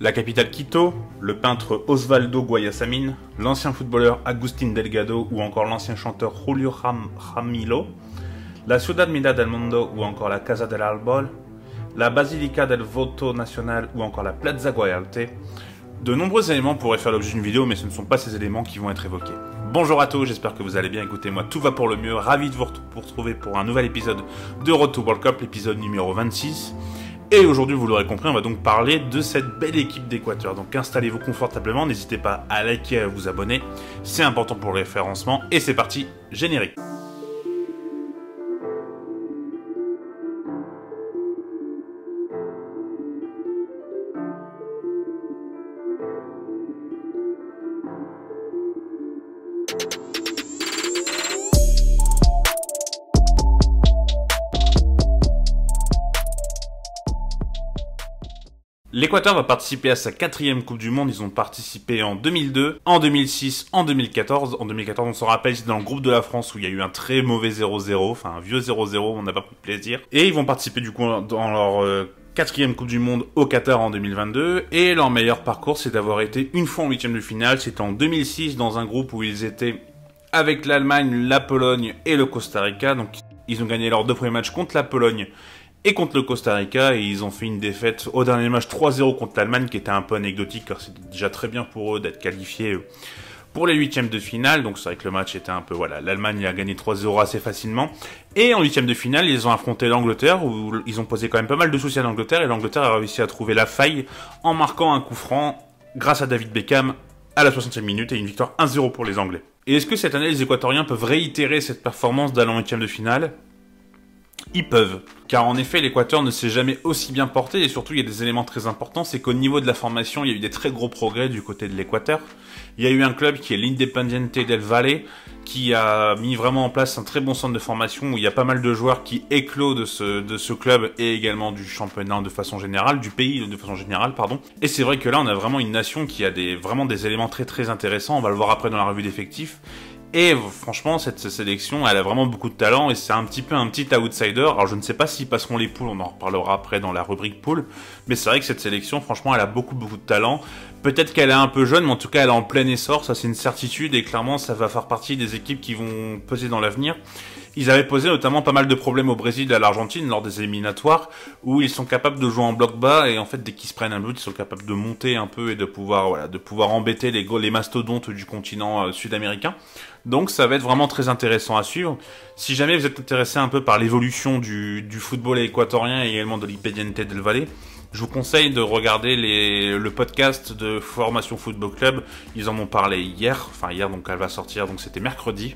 La capitale Quito, le peintre Osvaldo Guayasamín, l'ancien footballeur Agustín Delgado ou encore l'ancien chanteur Julio Jaramillo, la Ciudad Mina del Mundo ou encore la Casa del Árbol, la Basilica del Voto Nacional ou encore la Plaza Guayarte. De nombreux éléments pourraient faire l'objet d'une vidéo, mais ce ne sont pas ces éléments qui vont être évoqués. Bonjour à tous, j'espère que vous allez bien. Écoutez, moi tout va pour le mieux, ravi de vous retrouver pour un nouvel épisode de Road to World Cup, l'épisode numéro 26. Et aujourd'hui, vous l'aurez compris, on va donc parler de cette belle équipe d'Équateur. Donc installez-vous confortablement, n'hésitez pas à liker et à vous abonner, c'est important pour le référencement. Et c'est parti, générique. L'Équateur va participer à sa 4e Coupe du Monde. Ils ont participé en 2002, en 2006, en 2014. En 2014, on s'en rappelle, c'est dans le groupe de la France où il y a eu un très mauvais 0-0, enfin un vieux 0-0, on n'a pas pris de plaisir. Et ils vont participer du coup dans leur 4e Coupe du Monde au Qatar en 2022. Et leur meilleur parcours, c'est d'avoir été une fois en 8e de finale. C'était en 2006 dans un groupe où ils étaient avec l'Allemagne, la Pologne et le Costa Rica. Donc ils ont gagné leurs 2 premiers matchs contre la Pologne et contre le Costa Rica, et ils ont fait une défaite au dernier match 3-0 contre l'Allemagne, qui était un peu anecdotique, car c'était déjà très bien pour eux d'être qualifiés pour les 8e de finale. Donc c'est vrai que le match était un peu, voilà, l'Allemagne a gagné 3-0 assez facilement. Et en 8e de finale, ils ont affronté l'Angleterre, où ils ont posé quand même pas mal de soucis à l'Angleterre, et l'Angleterre a réussi à trouver la faille en marquant un coup franc grâce à David Beckham à la 60e minute, et une victoire 1-0 pour les Anglais. Et est-ce que cette année, les Équatoriens peuvent réitérer cette performance d'aller en 8e de finale ? Ils peuvent, car en effet l'Équateur ne s'est jamais aussi bien porté, et surtout il y a des éléments très importants, c'est qu'au niveau de la formation il y a eu des très gros progrès du côté de l'Équateur. Il y a eu un club qui est l'Independiente del Valle, qui a mis vraiment en place un très bon centre de formation où il y a pas mal de joueurs qui éclosent de ce club et également du championnat de façon générale, du pays de façon générale, pardon. Et c'est vrai que là on a vraiment une nation qui a vraiment des éléments très très intéressants, on va le voir après dans la revue d'effectifs. Et franchement, cette sélection, elle a vraiment beaucoup de talent et c'est un petit outsider. Alors je ne sais pas s'ils passeront les poules, on en reparlera après dans la rubrique poules. Mais c'est vrai que cette sélection, franchement, elle a beaucoup de talent. Peut-être qu'elle est un peu jeune, mais en tout cas, elle est en plein essor, ça c'est une certitude. Et clairement, ça va faire partie des équipes qui vont peser dans l'avenir. Ils avaient posé notamment pas mal de problèmes au Brésil et à l'Argentine lors des éliminatoires, où ils sont capables de jouer en bloc bas, et en fait, dès qu'ils se prennent un but, ils sont capables de monter un peu et de pouvoir, voilà, embêter les mastodontes du continent sud-américain. Donc ça va être vraiment très intéressant à suivre. Si jamais vous êtes intéressé un peu par l'évolution du football équatorien et également de l'Independiente del Valle, je vous conseille de regarder le podcast de Formation Football Club. Ils en ont parlé hier, donc elle va sortir, donc c'était mercredi.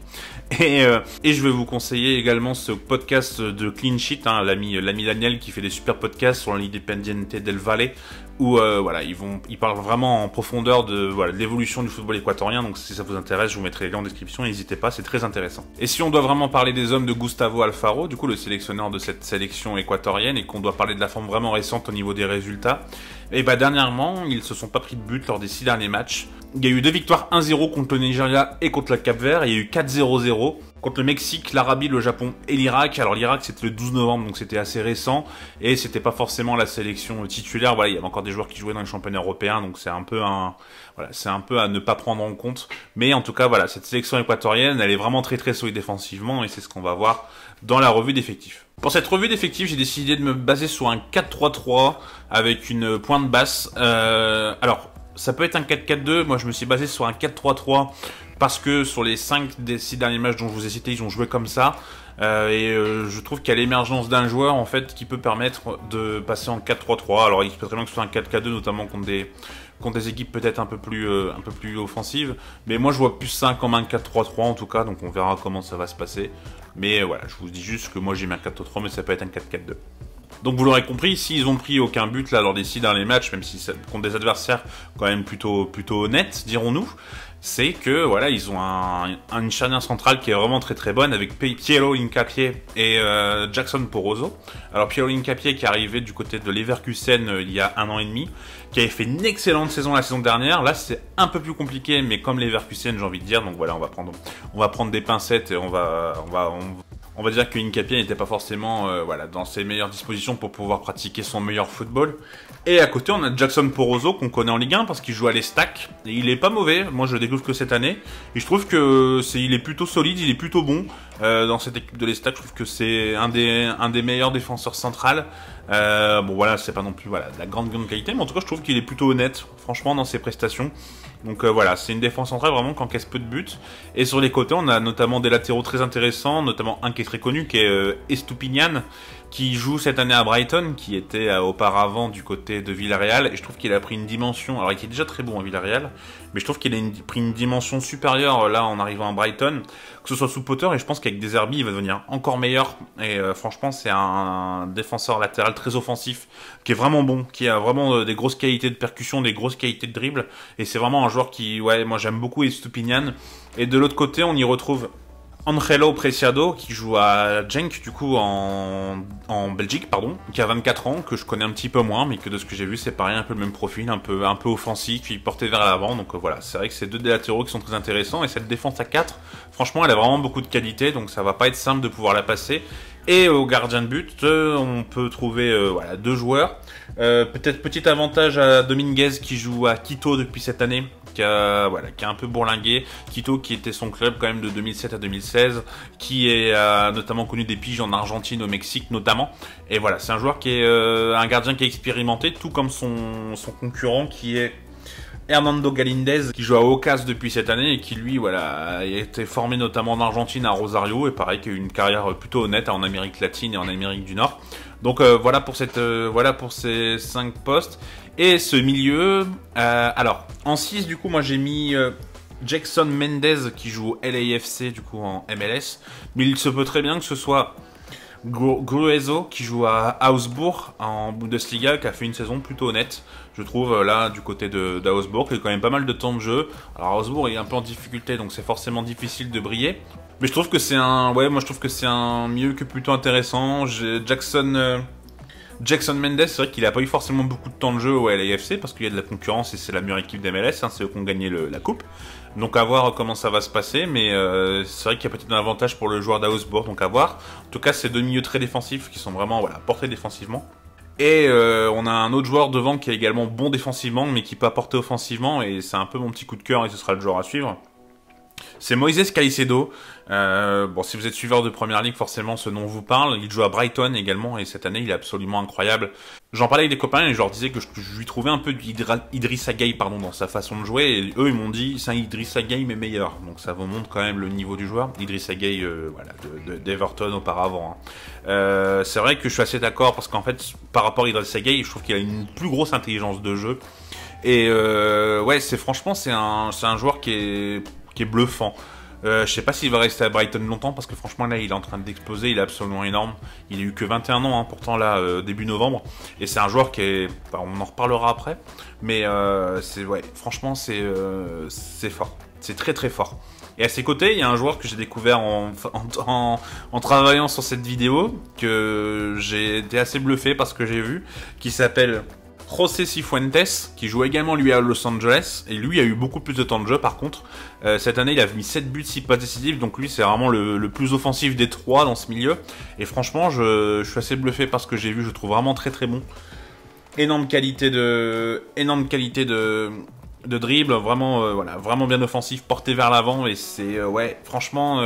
Et je vais vous conseiller également ce podcast de Clean Sheet, hein, l'ami Daniel qui fait des super podcasts sur l'Independiente del Valle, où voilà, ils parlent vraiment en profondeur de l'évolution du football équatorien. Donc si ça vous intéresse, je vous mettrai les liens en description, n'hésitez pas, c'est très intéressant. Et si on doit vraiment parler des hommes de Gustavo Alfaro, du coup le sélectionneur de cette sélection équatorienne, et qu'on doit parler de la forme vraiment récente au niveau des résultats, et bah dernièrement, ils se sont pas pris de but lors des 6 derniers matchs. Il y a eu 2 victoires 1-0 contre le Nigeria et contre le Cap-Vert, et il y a eu 4-0-0 contre le Mexique, l'Arabie, le Japon et l'Irak. Alors l'Irak c'était le 12 novembre, donc c'était assez récent, et c'était pas forcément la sélection titulaire. Voilà, il y avait encore des joueurs qui jouaient dans les championnats européens, donc c'est un peu à ne pas prendre en compte. Mais en tout cas, voilà, cette sélection équatorienne, elle est vraiment très très solide défensivement, et c'est ce qu'on va voir dans la revue d'effectifs. Pour cette revue d'effectifs, j'ai décidé de me baser sur un 4-3-3 avec une pointe basse. Alors, ça peut être un 4-4-2, moi je me suis basé sur un 4-3-3 parce que sur les 5 des 6 derniers matchs dont je vous ai cités, ils ont joué comme ça. Je trouve qu'il y a l'émergence d'un joueur en fait qui peut permettre de passer en 4-3-3. Alors il peut très bien que ce soit un 4-4-2, notamment contre des équipes peut-être un peu plus offensives. Mais moi je vois plus ça comme un 4-3-3 en tout cas, donc on verra comment ça va se passer. Mais voilà, je vous dis juste que moi j'ai mis un 4-3-3, mais ça peut être un 4-4-2. Donc vous l'aurez compris, s'ils ont pris aucun but là lors des 6 derniers matchs, même si c'est contre des adversaires quand même plutôt honnêtes, dirons-nous, c'est que voilà, ils ont une charnière centrale qui est vraiment très très bonne avec Piero Hincapié et Jackson Porozo. Alors Piero Hincapié qui est arrivé du côté de Leverkusen il y a 1 an et demi, qui avait fait une excellente saison la saison dernière. Là c'est un peu plus compliqué, mais comme Leverkusen j'ai envie de dire, donc voilà, on va prendre des pincettes et on va On va dire que Hincapié n'était pas forcément voilà, dans ses meilleures dispositions pour pouvoir pratiquer son meilleur football. Et à côté, on a Jackson Porozo qu'on connaît en Ligue 1 parce qu'il joue à l'Estac. Et il est pas mauvais, moi je le découvre que cette année. Et je trouve que il est plutôt solide, il est plutôt bon dans cette équipe de l'Estac. Je trouve que c'est un des meilleurs défenseurs centrales. Bon voilà, c'est pas non plus voilà, de la grande qualité, mais en tout cas je trouve qu'il est plutôt honnête, franchement, dans ses prestations. Donc voilà, c'est une défense centrale vraiment qui encaisse peu de buts. Et sur les côtés, on a notamment des latéraux très intéressants, notamment un qui est très connu, qui est Estupiñán, qui joue cette année à Brighton, qui était auparavant du côté de Villarreal. Et je trouve qu'il a pris une dimension, alors il est déjà très bon à Villarreal, mais je trouve qu'il a pris une dimension supérieure là en arrivant à Brighton, que ce soit sous Potter, et je pense qu'avec Deserbi, il va devenir encore meilleur. Et franchement, c'est un défenseur latéral très offensif, qui est vraiment bon, qui a vraiment des grosses qualités de percussion, des grosses qualités de dribble. Et c'est vraiment un joueur qui, ouais, moi j'aime beaucoup Estupiñán. Et de l'autre côté, on y retrouve Angelo Preciado, qui joue à Genk, du coup, en Belgique, pardon, qui a 24 ans, que je connais un petit peu moins, mais que de ce que j'ai vu, c'est pareil, un peu le même profil, un peu offensif, puis porté vers l'avant. Donc voilà, c'est vrai que c'est deux des latéraux qui sont très intéressants, et cette défense à 4, franchement, elle a vraiment beaucoup de qualité, donc ça va pas être simple de pouvoir la passer. Et au gardien de but, on peut trouver voilà, deux joueurs. Peut-être petit avantage à Dominguez qui joue à Quito depuis cette année, qui a un peu bourlingué. Quito qui était son club quand même de 2007 à 2016, qui a notamment connu des piges en Argentine, au Mexique notamment. Et voilà, c'est un joueur qui est un gardien qui est expérimenté, tout comme son concurrent qui est Hernando Galíndez, qui joue à Aucas depuis cette année et qui lui voilà a été formé notamment en Argentine à Rosario, et pareil qui a eu une carrière plutôt honnête en Amérique latine et en Amérique du Nord. Donc voilà pour ces 5 postes. Et ce milieu, alors en 6 du coup moi j'ai mis Jackson Mendez qui joue au LAFC du coup en MLS, mais il se peut très bien que ce soit Gruezo qui joue à Augsbourg en Bundesliga, qui a fait une saison plutôt honnête, je trouve, là du côté d'Augsbourg, qui a quand même pas mal de temps de jeu. Alors Augsbourg est un peu en difficulté, donc c'est forcément difficile de briller, mais je trouve que c'est un milieu que plutôt intéressant. Jackson Mendez, c'est vrai qu'il a pas eu forcément beaucoup de temps de jeu au LAFC parce qu'il y a de la concurrence et c'est la meilleure équipe d'MLS, hein, c'est eux qui ont gagné la coupe. Donc à voir comment ça va se passer, mais c'est vrai qu'il y a peut-être un avantage pour le joueur d'Augsbourg, donc à voir. En tout cas, c'est deux milieux très défensifs qui sont vraiment voilà, portés défensivement. Et on a un autre joueur devant qui est également bon défensivement, mais qui peut apporter offensivement, et c'est un peu mon petit coup de cœur et ce sera le joueur à suivre. C'est Moïse Caicedo. Bon, si vous êtes suiveur de Première Ligue, forcément ce nom vous parle. Il joue à Brighton également et cette année il est absolument incroyable. J'en parlais avec des copains et je leur disais que je lui trouvais un peu d'Idrissa Gueye pardon dans sa façon de jouer, et eux ils m'ont dit c'est un Idrissa Gueye mais meilleur. Donc ça vous montre quand même le niveau du joueur. Idrissa Gueye voilà, d'Everton auparavant. Hein. C'est vrai que je suis assez d'accord parce qu'en fait par rapport à Idrissa Gueye, je trouve qu'il a une plus grosse intelligence de jeu. Et ouais, franchement c'est un joueur qui est bluffant. Je sais pas s'il va rester à Brighton longtemps parce que franchement là il est en train d'exploser, il est absolument énorme. Il a eu que 21 ans hein, pourtant là début novembre, et c'est un joueur qui est, enfin, on en reparlera après, mais ouais, franchement c'est fort, c'est très très fort. Et à ses côtés, il y a un joueur que j'ai découvert en travaillant sur cette vidéo, que j'ai été assez bluffé parce que j'ai vu, qui s'appelle José Cifuentes, qui joue également lui à Los Angeles, et lui a eu beaucoup plus de temps de jeu par contre. Cette année il a mis 7 buts, 6 passes décisives, donc lui c'est vraiment le plus offensif des trois dans ce milieu. Et franchement je suis assez bluffé par ce que j'ai vu, je le trouve vraiment très très bon. Énorme qualité de dribble, vraiment, voilà, vraiment bien offensif, porté vers l'avant, et c'est, ouais, franchement,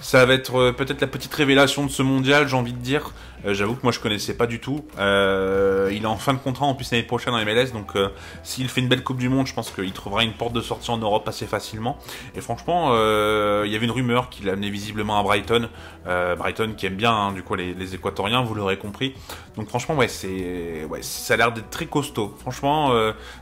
ça va être peut-être la petite révélation de ce mondial, j'ai envie de dire. J'avoue que moi je connaissais pas du tout. Il est en fin de contrat en plus l'année prochaine en MLS, donc s'il fait une belle Coupe du Monde, je pense qu'il trouvera une porte de sortie en Europe assez facilement. Et franchement, il y avait une rumeur qu'il amenait visiblement à Brighton. Brighton qui aime bien hein, du coup les Équatoriens, vous l'aurez compris. Donc franchement, ouais, ça a l'air d'être très costaud. Franchement,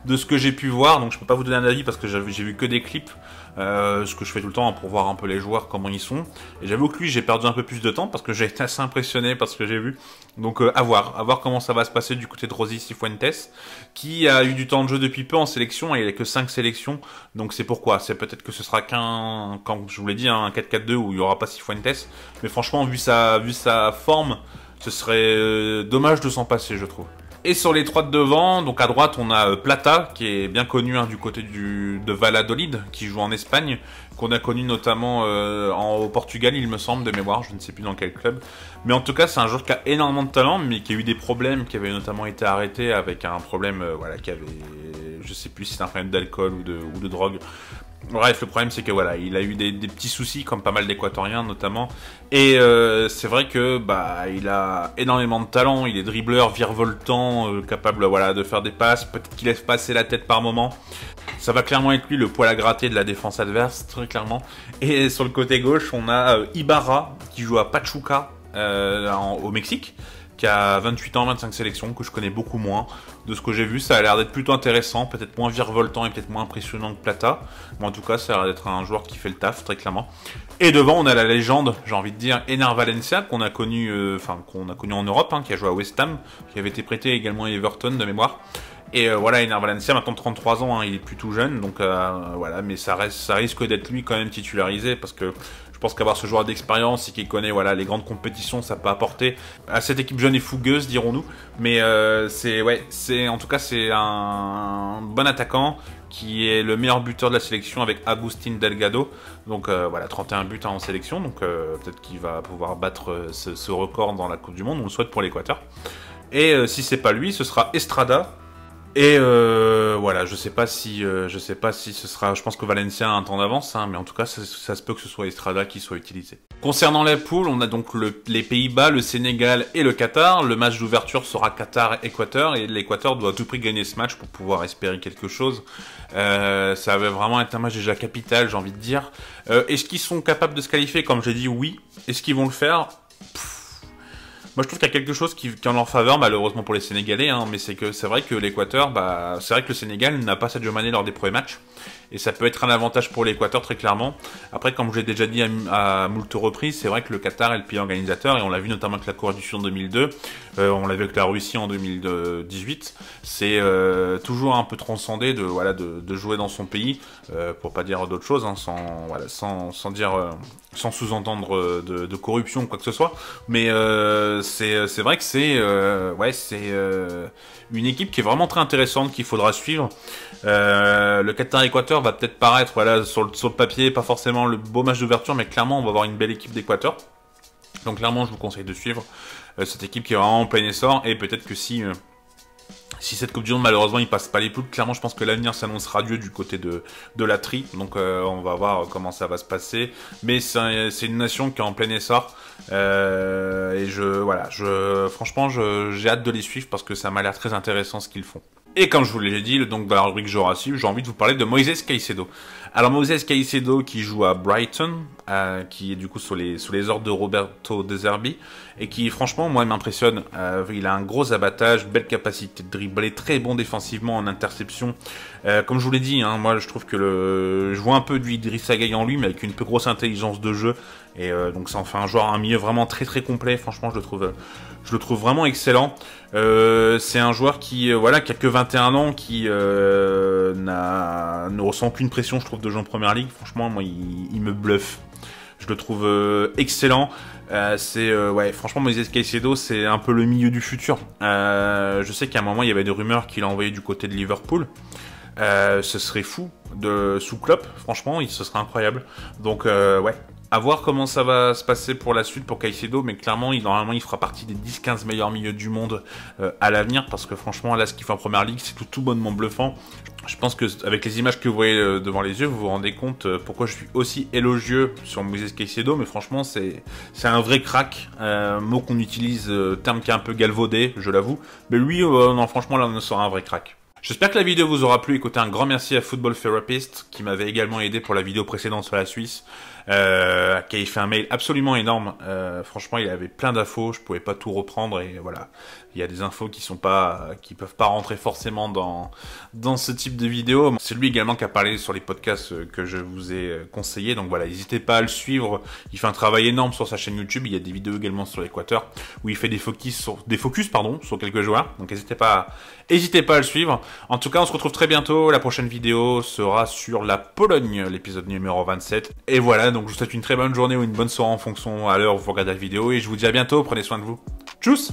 de ce que j'ai pu voir, donc je peux pas vous donner un avis parce que j'ai vu que des clips. Ce que je fais tout le temps hein, pour voir un peu les joueurs, comment ils sont. Et j'avoue que lui, j'ai perdu un peu plus de temps parce que j'ai été assez impressionné par ce que j'ai vu. Donc à voir comment ça va se passer du côté de José Cifuentes, qui a eu du temps de jeu depuis peu en sélection, et il a que 5 sélections. Donc c'est pourquoi. C'est peut-être que ce sera quand je vous l'ai dit, hein, un 4-4-2 où il n'y aura pas Cifuentes. Mais franchement, vu sa forme, ce serait dommage de s'en passer, je trouve. Et sur les 3 de devant, donc à droite, on a Plata, qui est bien connu du côté de Valladolid, qui joue en Espagne, qu'on a connu notamment au Portugal, il me semble, de mémoire, je ne sais plus dans quel club. Mais en tout cas, c'est un joueur qui a énormément de talent, mais qui a eu des problèmes, qui avait notamment été arrêté avec un problème, voilà, qui avait, je sais plus si c'est un problème d'alcool ou de drogue. Bref, le problème c'est que voilà, il a eu des petits soucis comme pas mal d'Équatoriens notamment, et c'est vrai que bah il a énormément de talent, il est dribbleur, virevoltant, capable voilà de faire des passes, peut-être qu'il laisse passer la tête par moment. Ça va clairement être lui le poil à gratter de la défense adverse, très clairement. Et sur le côté gauche, on a Ibarra qui joue à Pachuca au Mexique, qui a 28 ans, 25 sélections, que je connais beaucoup moins. De ce que j'ai vu, ça a l'air d'être plutôt intéressant, peut-être moins virevoltant et peut-être moins impressionnant que Plata. Mais en tout cas, ça a l'air d'être un joueur qui fait le taf, très clairement. Et devant, on a la légende, j'ai envie de dire, Ener Valencia, qu'on a connu en Europe, qui a joué à West Ham, qui avait été prêté également à Everton de mémoire. Et voilà, Ener Valencia, maintenant 33 ans, il est plus tout jeune, donc voilà, mais ça risque d'être lui quand même titularisé, parce que je pense qu'avoir ce joueur d'expérience et qui connaît voilà les grandes compétitions, ça peut apporter à cette équipe jeune et fougueuse, dirons-nous. Mais en tout cas c'est un bon attaquant qui est le meilleur buteur de la sélection avec Agustin Delgado. Donc voilà, 31 buts en sélection, donc peut-être qu'il va pouvoir battre ce record dans la Coupe du Monde. On le souhaite pour l'Équateur. Et si c'est pas lui, ce sera Estrada. Et voilà, je sais pas si ce sera. Je pense que Valencia a un temps d'avance, mais en tout cas, ça se peut que ce soit Estrada qui soit utilisé. Concernant la poule, on a donc les Pays-Bas, le Sénégal et le Qatar. Le match d'ouverture sera Qatar-Équateur et l'Équateur doit à tout prix gagner ce match pour pouvoir espérer quelque chose. Ça va vraiment être un match déjà capital, j'ai envie de dire. Est-ce qu'ils sont capables de se qualifier? Comme j'ai dit, oui. Est-ce qu'ils vont le faire? Moi, je trouve qu'il y a quelque chose qui est en leur faveur, malheureusement pour les Sénégalais, mais c'est vrai que l'Équateur, c'est vrai que le Sénégal n'a pas Sadio Mané lors des premiers matchs, et ça peut être un avantage pour l'Équateur très clairement. Après, comme je l'ai déjà dit à moult reprises, c'est vrai que le Qatar est le pays organisateur, et on l'a vu notamment avec la Corée du Sud en 2002, on l'a vu avec la Russie en 2018. C'est toujours un peu transcendé de jouer dans son pays, pour pas dire d'autre chose, sans sous-entendre de corruption ou quoi que ce soit, mais c'est vrai que c'est une équipe qui est vraiment très intéressante, qu'il faudra suivre. Le Qatar-Équateur va peut-être paraître sur le papier pas forcément le beau match d'ouverture, mais clairement on va avoir une belle équipe d'Équateur. Donc clairement je vous conseille de suivre cette équipe qui est vraiment en plein essor, et peut-être que si cette Coupe du Monde, malheureusement, il passe pas les poules, clairement, je pense que l'avenir s'annonce radieux du côté de la tri. Donc, on va voir comment ça va se passer. Mais c'est une nation qui est en plein essor. Et franchement, j'ai hâte de les suivre parce que ça m'a l'air très intéressant ce qu'ils font. Et comme je vous l'ai dit, donc dans la rubrique Joueur à suivre, j'ai envie de vous parler de Moisés Caicedo. Alors Moisés Caicedo qui joue à Brighton, qui est du coup sous les ordres de Roberto De Zerbi, et qui franchement moi m'impressionne. Il a un gros abattage, belle capacité de dribbler, très bon défensivement en interception. Comme je vous l'ai dit, moi je trouve que je vois un peu du Idrissa Gueye en lui, mais avec une plus grosse intelligence de jeu. Et donc ça en fait un milieu vraiment très très complet. Franchement, je le trouve vraiment excellent. C'est un joueur qui a que 21 ans, qui ne ressent aucune pression, je trouve, de jouer en première ligue. Franchement, moi, il me bluffe. Je le trouve excellent. Franchement, Moisés Caicedo, c'est un peu le milieu du futur. Je sais qu'à un moment, il y avait des rumeurs qu'il a envoyé du côté de Liverpool. Ce serait fou sous Klopp, franchement, ce serait incroyable. Donc, à voir comment ça va se passer pour la suite pour Caicedo, mais clairement, normalement, il fera partie des 10-15 meilleurs milieux du monde à l'avenir, parce que franchement, là, ce qu'il fait en première ligue, c'est tout bonnement bluffant. Je pense que avec les images que vous voyez devant les yeux, vous vous rendez compte pourquoi je suis aussi élogieux sur Moisés Caicedo, mais franchement, c'est un vrai crack, mot qu'on utilise, terme qui est un peu galvaudé, je l'avoue, mais lui, non, franchement, là, on sera un vrai crack. J'espère que la vidéo vous aura plu. Écoutez, un grand merci à Football Therapist qui m'avait également aidé pour la vidéo précédente sur la Suisse, qui avait fait un mail absolument énorme. Franchement, il avait plein d'infos, je pouvais pas tout reprendre et voilà. Il y a des infos qui peuvent pas rentrer forcément dans ce type de vidéo. C'est lui également qui a parlé sur les podcasts que je vous ai conseillés. Donc voilà, n'hésitez pas à le suivre. Il fait un travail énorme sur sa chaîne YouTube. Il y a des vidéos également sur l'Équateur où il fait des focus sur quelques joueurs. Donc n'hésitez pas à le suivre. En tout cas, on se retrouve très bientôt. La prochaine vidéo sera sur la Pologne, l'épisode numéro 27. Et voilà, donc je vous souhaite une très bonne journée ou une bonne soirée en fonction à l'heure où vous regardez la vidéo. Et je vous dis à bientôt. Prenez soin de vous. Tchuss!